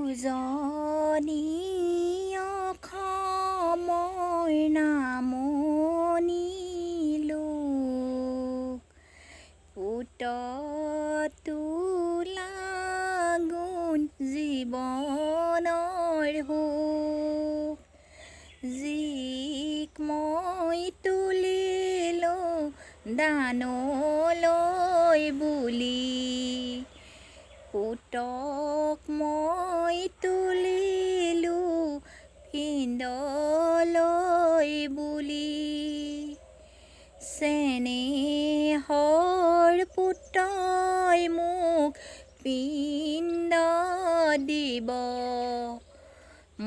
উজনি অসমৰ নামনি লোক পুত তোলা গুণ জীৱনৰ সুখ যিক মই তুলিলোঁ দানলৈ বুলি পুতক মই তুলিলোঁ পিণ্ডলৈ বুলি চেনেহৰ পুতই মোক পিণ্ড দিব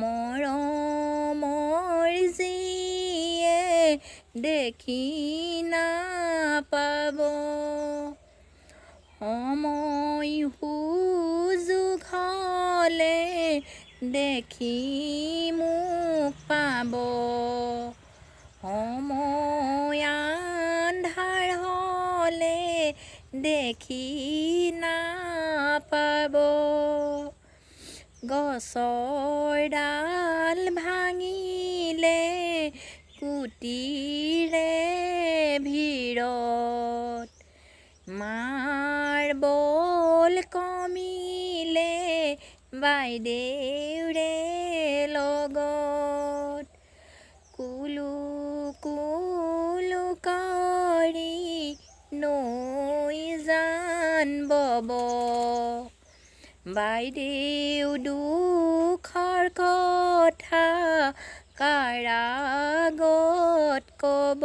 মৰমৰ যিয়ে দেখি নাপাব সময় সুযোগ হ'লে দেখি মোক পাব সময় আন্ধাৰ হ'লে দেখি নাপাব গছৰ ডাল ভাঙিলে কুটিৰে ভিৰত মাৰ্বল কমিলে বাইদেউৰে লগত কুলু কুলু কৰি নৈ জান বব বাইদেউ দুখৰ কথা কাৰ আগত ক'ব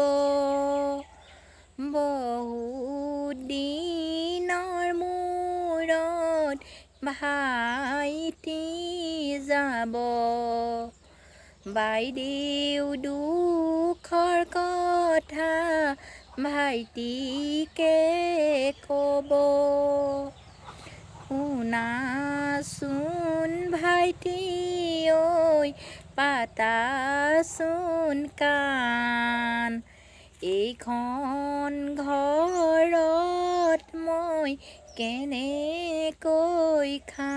বহুত দিনৰ মূৰত ভাইটি যাব বাইদেউ দুখৰ কথা ভাইটিকে ক'ব শুনাচোন ভাইটি ঐ পাতাচোন কাণ এইখন ঘৰত মই কেনেকৈ খাম